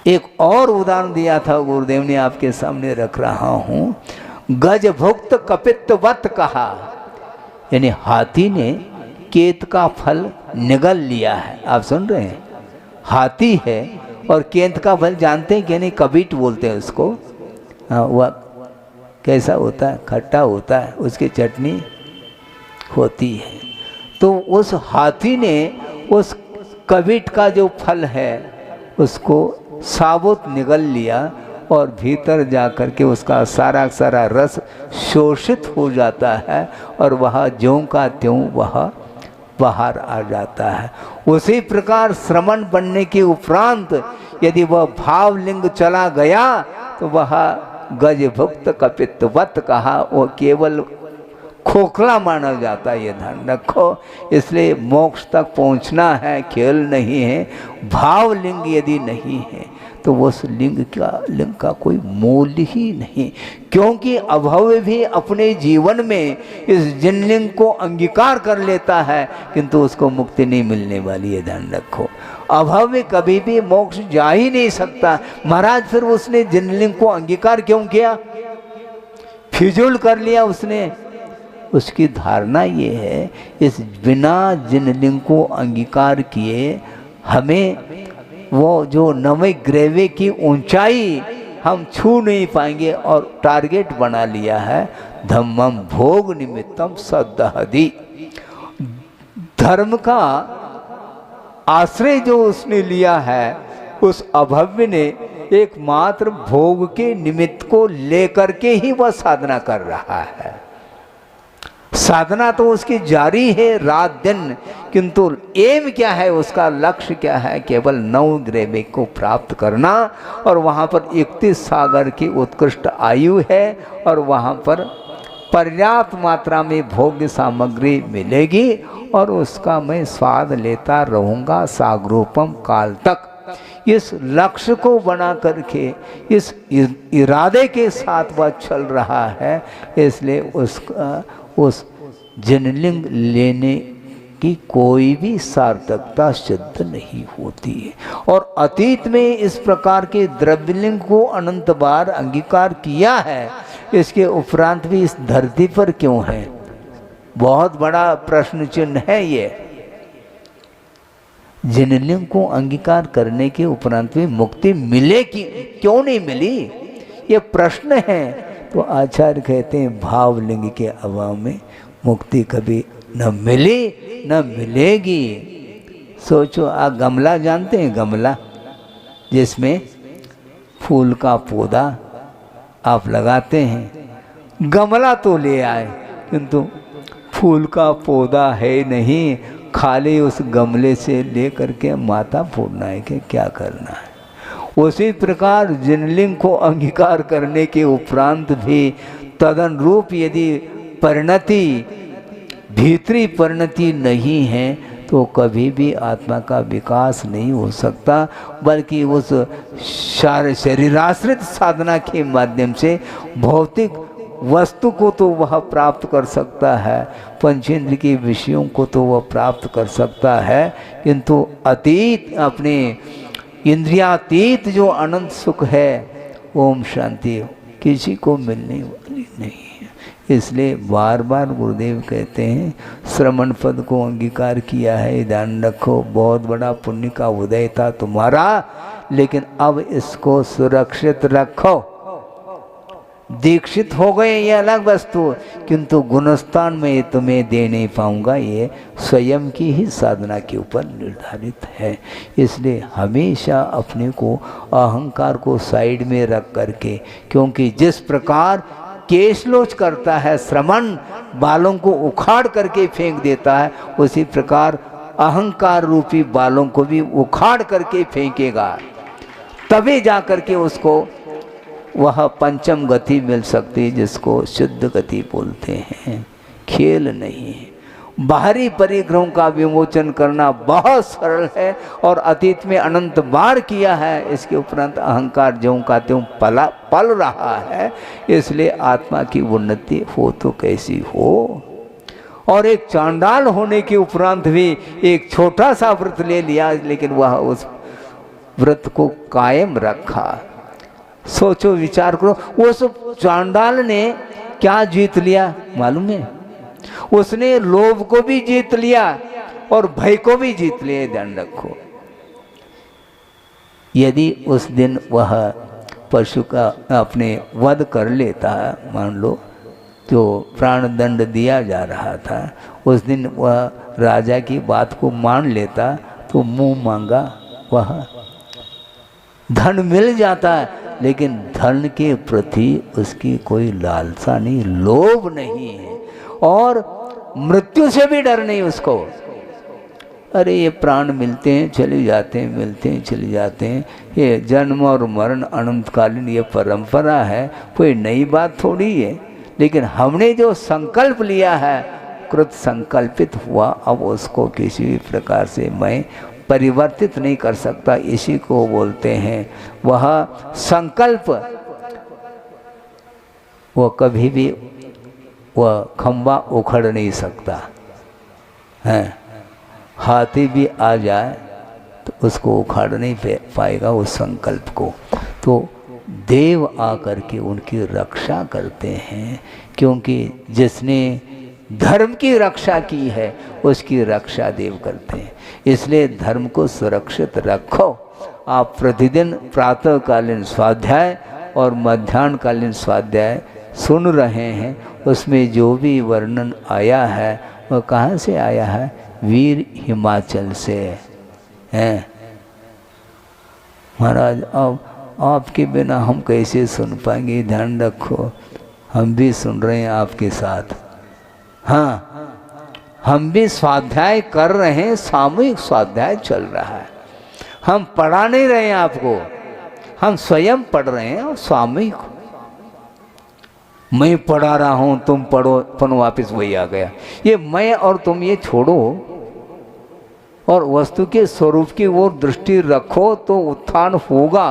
एक और उदाहरण दिया था गुरुदेव ने, आपके सामने रख रहा हूं। गज भुक्त कपित्वत कहा, यानी हाथी ने केत का फल निगल लिया है। आप सुन रहे हैं, हाथी है और केत का फल जानते हैं कि नहीं, कबीट बोलते हैं उसको। हाँ, वह कैसा होता है, खट्टा होता है, उसकी चटनी होती है। तो उस हाथी ने उस कबीट का जो फल है उसको साबुत निगल लिया और भीतर जाकर के उसका सारा रस शोषित हो जाता है और वह ज्यों का त्यों वह बाहर आ जाता है। उसी प्रकार श्रमण बनने के उपरांत यदि वह भावलिंग चला गया तो वह गजभुक्त कपित्वत कहा, वो केवल खोखला माना जाता है, ये ध्यान रखो। इसलिए मोक्ष तक पहुंचना है, खेल नहीं है। भावलिंग यदि नहीं है तो उस लिंग का कोई मूल ही नहीं, क्योंकि अभव्य भी अपने जीवन में इस जिनलिंग को अंगीकार कर लेता है, किंतु उसको मुक्ति नहीं मिलने वाली है, ध्यान रखो। अभव्य कभी भी मोक्ष जा ही नहीं सकता। महाराज फिर उसने जिनलिंग को अंगीकार क्यों किया, फिजूल कर लिया उसने। उसकी धारणा ये है, इस बिना जिनलिंग को अंगीकार किए हमें वो जो नवे ग्रेवे की ऊंचाई हम छू नहीं पाएंगे, और टारगेट बना लिया है धम्मम भोग निमित्तम सदहदी। धर्म का आश्रय जो उसने लिया है, उस अभव्य ने एकमात्र भोग के निमित्त को लेकर के ही वह साधना कर रहा है। साधना तो उसकी जारी है रात दिन, किंतु एम क्या है, उसका लक्ष्य क्या है, केवल 9 ग्रेवे को प्राप्त करना। और वहाँ पर 31 सागर की उत्कृष्ट आयु है और वहाँ पर पर्याप्त मात्रा में भोग्य सामग्री मिलेगी और उसका मैं स्वाद लेता रहूँगा सागरूपम काल तक। इस लक्ष्य को बना करके इस इरादे के साथ वह चल रहा है, इसलिए उस जिनलिंग लेने की कोई भी सार्थकता सिद्ध नहीं होती है। और अतीत में इस प्रकार के द्रव्यलिंग को अनंत बार अंगीकार किया है, इसके उपरांत भी इस धरती पर क्यों है, बहुत बड़ा प्रश्न चिन्ह है ये। जिनलिंग को अंगीकार करने के उपरांत भी मुक्ति मिलेगी, क्यों नहीं मिली, ये प्रश्न है। तो आचार्य कहते हैं भावलिंग के अभाव में मुक्ति कभी न मिली न मिलेगी। सोचो, आप गमला जानते हैं, गमला जिसमें फूल का पौधा आप लगाते हैं, गमला तो ले आए किंतु फूल का पौधा है नहीं, खाली उस गमले से ले करके माथा फोड़ना है कि क्या करना है। उसी प्रकार जिनलिंग को अंगीकार करने के उपरांत भी तदनुरूप यदि परिणति, भीतरी परिणति नहीं है तो कभी भी आत्मा का विकास नहीं हो सकता, बल्कि उस शरीराश्रित साधना के माध्यम से भौतिक वस्तु को तो वह प्राप्त कर सकता है, पंचेंद्र के विषयों को तो वह प्राप्त कर सकता है, किंतु अतीत अपने इंद्रियातीत जो अनंत सुख है, ओम शांति, किसी को मिलने वाली नहीं है। इसलिए बार बार गुरुदेव कहते हैं श्रवण पद को अंगीकार किया है, ध्यान रखो, बहुत बड़ा पुण्य का उदय था तुम्हारा, लेकिन अब इसको सुरक्षित रखो। दीक्षित हो गए ये अलग वस्तु, किंतु गुणस्थान में तुम्हें दे नहीं पाऊंगा, ये स्वयं की ही साधना के ऊपर निर्धारित है। इसलिए हमेशा अपने को अहंकार को साइड में रख करके, क्योंकि जिस प्रकार केशलोच करता है श्रवण, बालों को उखाड़ करके फेंक देता है, उसी प्रकार अहंकार रूपी बालों को भी उखाड़ करके फेंकेगा, तभी जा करके उसको वह पंचम गति मिल सकती है, जिसको शुद्ध गति बोलते हैं। खेल नहीं है। बाहरी परिग्रहों का विमोचन करना बहुत सरल है और अतीत में अनंत बार किया है। इसके उपरांत अहंकार ज्यों का त्यों पल रहा है, इसलिए आत्मा की उन्नति हो तो कैसी हो। और एक चांडाल होने के उपरांत भी एक छोटा सा व्रत ले लिया, लेकिन वह उस व्रत को कायम रखा। सोचो, विचार करो, उस चांडाल ने क्या जीत लिया मालूम है? उसने लोभ को भी जीत लिया और भय को भी जीत लिया। ध्यान रखो, यदि उस दिन वह पशु का अपने वध कर लेता, मान लो जो प्राण दंड दिया जा रहा था, उस दिन वह राजा की बात को मान लेता, तो मुंह मांगा वह धन मिल जाता है, लेकिन धन के प्रति उसकी कोई लालसा नहीं, लोभ नहीं है, और मृत्यु से भी डर नहीं उसको। अरे ये प्राण मिलते हैं चले जाते हैं, मिलते हैं चले जाते हैं, ये जन्म और मरण अनंतकालीन ये परंपरा है, कोई नई बात थोड़ी है। लेकिन हमने जो संकल्प लिया है, कृत संकल्पित हुआ, अब उसको किसी भी प्रकार से मैं परिवर्तित नहीं कर सकता। इसी को बोलते हैं वह संकल्प, वह कभी भी वह खंबा उखड़ नहीं सकता है। हाथी भी आ जाए तो उसको उखाड़ नहीं पाएगा उस संकल्प को। तो देव आकर के उनकी रक्षा करते हैं, क्योंकि जिसने धर्म की रक्षा की है उसकी रक्षा देव करते हैं। इसलिए धर्म को सुरक्षित रखो। आप प्रतिदिन प्रातःकालीन स्वाध्याय और मध्याह्नकालीन स्वाध्याय सुन रहे हैं, उसमें जो भी वर्णन आया है वह कहाँ से आया है? वीर हिमाचल से हैं। महाराज, अब आपके बिना हम कैसे सुन पाएंगे? ध्यान रखो, हम भी सुन रहे हैं आपके साथ। हाँ, हम भी स्वाध्याय कर रहे हैं, सामूहिक स्वाध्याय चल रहा है। हम पढ़ा नहीं रहे हैं आपको, हम स्वयं पढ़ रहे हैं और सामूहिक। मैं पढ़ा रहा हूं, तुम पढ़ो, पन वापस वही आ गया। ये मैं और तुम ये छोड़ो और वस्तु के स्वरूप की ओर दृष्टि रखो तो उत्थान होगा।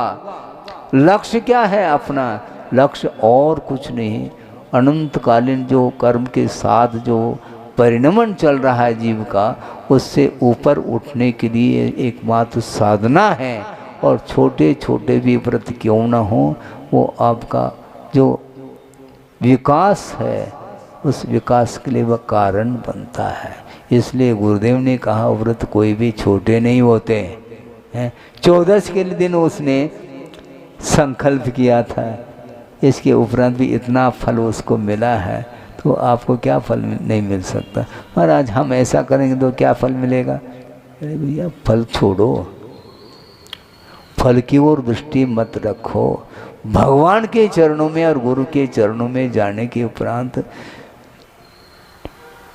लक्ष्य क्या है अपना? लक्ष्य और कुछ नहीं, अनंतकालीन जो कर्म के साथ जो परिणमन चल रहा है जीव का, उससे ऊपर उठने के लिए एकमात्र साधना है। और छोटे छोटे भी व्रत क्यों ना हो, वो आपका जो विकास है उस विकास के लिए वह कारण बनता है। इसलिए गुरुदेव ने कहा व्रत कोई भी छोटे नहीं होते हैं। 14 के दिन उसने संकल्प किया था, इसके उपरांत भी इतना फल उसको मिला है, तो आपको क्या फल नहीं मिल सकता? महाराज हम ऐसा करेंगे तो क्या फल मिलेगा? अरे भैया फल छोड़ो, फल की ओर दृष्टि मत रखो। भगवान के चरणों में और गुरु के चरणों में जाने के उपरांत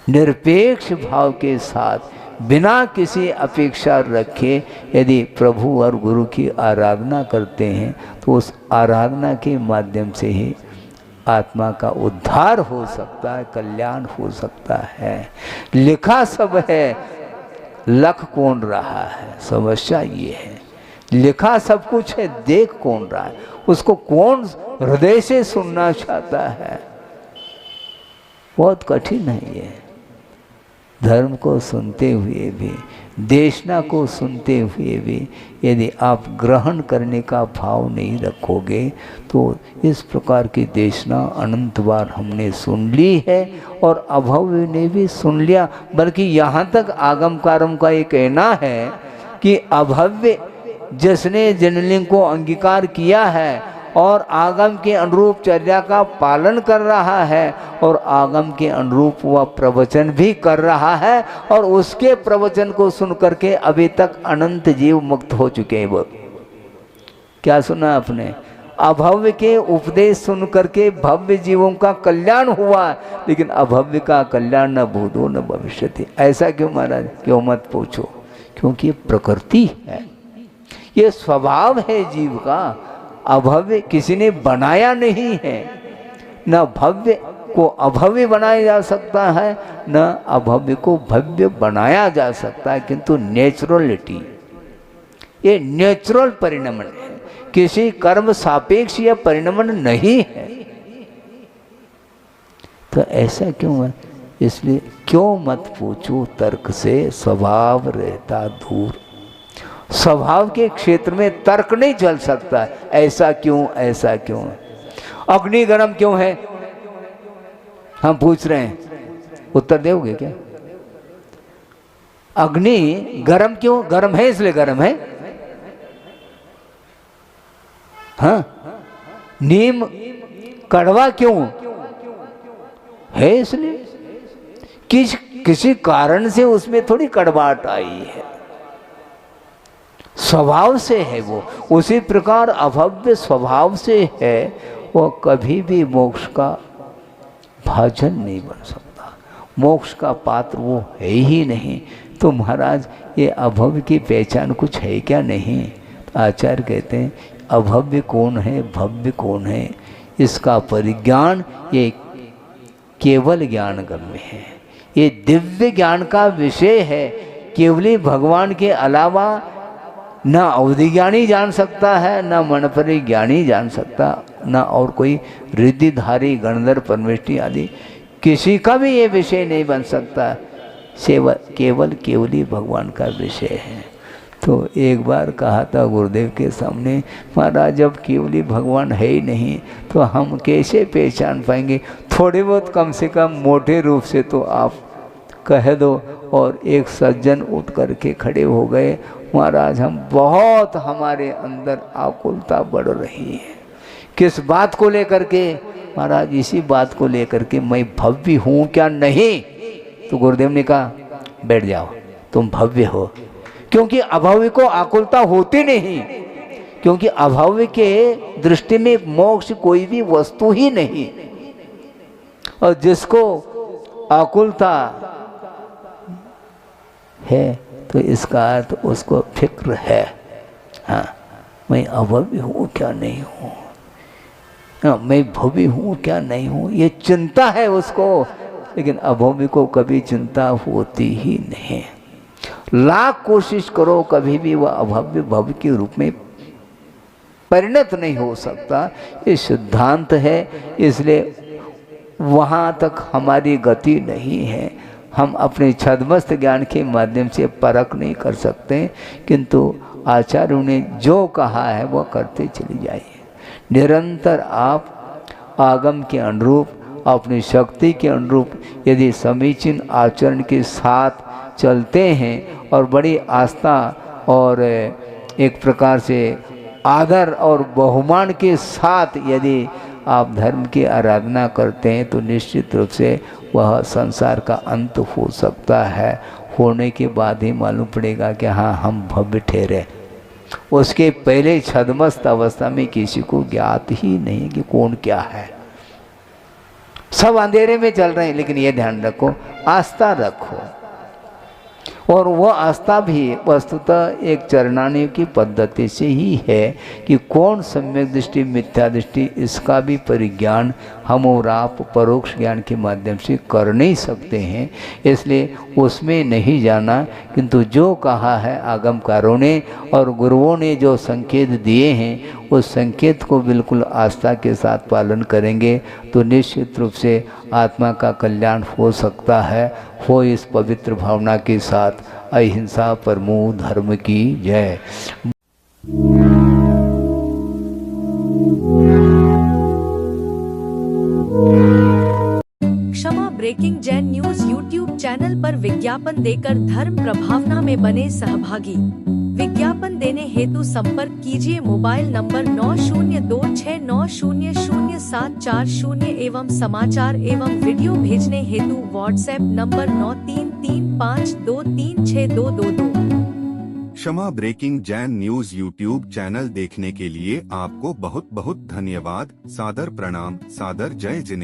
निरपेक्ष भाव के साथ बिना किसी अपेक्षा रखे यदि प्रभु और गुरु की आराधना करते हैं, तो उस आराधना के माध्यम से ही आत्मा का उद्धार हो सकता है, कल्याण हो सकता है। लिखा सब है, लख कौन रहा है, समस्या ये है। लिखा सब कुछ है, देख कौन रहा है, उसको कौन हृदय से सुनना चाहता है। बहुत कठिन है ये। धर्म को सुनते हुए भी, देशना को सुनते हुए भी यदि आप ग्रहण करने का भाव नहीं रखोगे तो इस प्रकार की देशना अनंत बार हमने सुन ली है और अभव्य ने भी सुन लिया। बल्कि यहाँ तक आगमकारम का ये कहना है कि अभव्य जिसने जनलिंग को अंगीकार किया है और आगम के अनुरूप चर्या का पालन कर रहा है और आगम के अनुरूप वह प्रवचन भी कर रहा है और उसके प्रवचन को सुन करके अभी तक अनंत जीव मुक्त हो चुके हैं। वो क्या सुना आपने? अभव्य के उपदेश सुन करके भव्य जीवों का कल्याण हुआ, लेकिन अभव्य का कल्याण न भूतो न भविष्यति। ऐसा क्यों महाराज? क्यों मत पूछो, क्योंकि ये प्रकृति है, ये स्वभाव है जीव का। अभव्य किसी ने बनाया नहीं है, न भव्य को अभव्य बनाया जा सकता है न अभव्य को भव्य बनाया जा सकता है, किंतु नेचुरलिटी, ये नेचुरल परिणमन है, किसी कर्म सापेक्ष यह परिणमन नहीं है। तो ऐसा क्यों है? इसलिए क्यों मत पूछो तर्क से, स्वभाव रहता दूर। स्वभाव के क्षेत्र में तर्क नहीं चल सकता। ऐसा क्यों, ऐसा क्यों? अग्नि गर्म क्यों है, हम पूछ रहे हैं, उत्तर दोगे क्या? अग्नि गर्म क्यों? गर्म है इसलिए गर्म है। हाँ, नीम कड़वा क्यों है? इसलिए किसी कारण से उसमें थोड़ी कड़वाहट आई है, स्वभाव से है वो। उसी प्रकार अभव्य स्वभाव से है, वो कभी भी मोक्ष का भाजन नहीं बन सकता, मोक्ष का पात्र वो है ही नहीं। तो महाराज ये अभव्य की पहचान कुछ है क्या? नहीं। आचार्य कहते हैं अभव्य कौन है, भव्य कौन है, इसका परिज्ञान ये केवल ज्ञान गम्य है, ये दिव्य ज्ञान का विषय है। केवली भगवान के अलावा न अवधि ज्ञानी जान सकता है, न मनपरी ज्ञानी जान सकता, न और कोई रिद्धिधारी गणधर परमेष्टि आदि किसी का भी ये विषय नहीं बन सकता। केवल केवली भगवान का विषय है। तो एक बार कहा था गुरुदेव के सामने, महाराज जब केवली भगवान है ही नहीं तो हम कैसे पहचान पाएंगे? थोड़े बहुत कम से कम मोटे रूप से तो आप कह दो। और एक सज्जन उठ करके खड़े हो गए, महाराज हम बहुत, हमारे अंदर आकुलता बढ़ रही है। किस बात को लेकर के? महाराज इसी बात को लेकर के, मैं भव्य हूँ क्या नहीं? तो गुरुदेव ने कहा बैठ जाओ, तुम भव्य हो। क्योंकि अभव्य को आकुलता होती नहीं, क्योंकि अभव्य के दृष्टि में मोक्ष कोई भी वस्तु ही नहीं। और जिसको आकुलता है तो इसका अर्थ उसको फिक्र है, हाँ मैं अभव्य हूँ क्या नहीं हूँ, हाँ मैं भव्य हूँ क्या नहीं हूँ, ये चिंता है उसको। लेकिन अभव्य को कभी चिंता होती ही नहीं। लाख कोशिश करो कभी भी वह अभव्य भव्य के रूप में परिणत नहीं हो सकता। ये सिद्धांत है, इसलिए वहाँ तक हमारी गति नहीं है। हम अपने छद्मस्त ज्ञान के माध्यम से परख नहीं कर सकते, किंतु आचार्यों ने जो कहा है वह करते चले जाइए। निरंतर आप आगम के अनुरूप, अपनी शक्ति के अनुरूप यदि समीचीन आचरण के साथ चलते हैं और बड़ी आस्था और एक प्रकार से आदर और बहुमान के साथ यदि आप धर्म की आराधना करते हैं तो निश्चित रूप से वह संसार का अंत हो सकता है। होने के बाद ही मालूम पड़ेगा कि हाँ हम भव्य ठहरे। उसके पहले छद्मस्त अवस्था में किसी को ज्ञात ही नहीं कि कौन क्या है। सब अंधेरे में चल रहे हैं, लेकिन ये ध्यान रखो, आस्था रखो। और वह आस्था भी वस्तुतः एक चरणानी की पद्धति से ही है कि कौन सम्यक दृष्टि मिथ्या दृष्टि इसका भी परिज्ञान हम और आप परोक्ष ज्ञान के माध्यम से कर नहीं सकते हैं, इसलिए उसमें नहीं जाना। किंतु जो कहा है आगमकारों ने और गुरुओं ने जो संकेत दिए हैं उस संकेत को बिल्कुल आस्था के साथ पालन करेंगे तो निश्चित रूप से आत्मा का कल्याण हो सकता है। हो इस पवित्र भावना के साथ अहिंसा परमो धर्म की जय। क्षमा breaking Jain news YouTube channel पर विज्ञापन देकर धर्म प्रभावना में बने सहभागी। विज्ञापन देने हेतु संपर्क कीजिए मोबाइल नंबर 9026900740 एवं समाचार एवं वीडियो भेजने हेतु व्हाट्सएप नंबर 9335236222। क्षमा breaking Jain news YouTube channel देखने के लिए आपको बहुत बहुत धन्यवाद। सादर प्रणाम, सादर जय जिनेंद्र।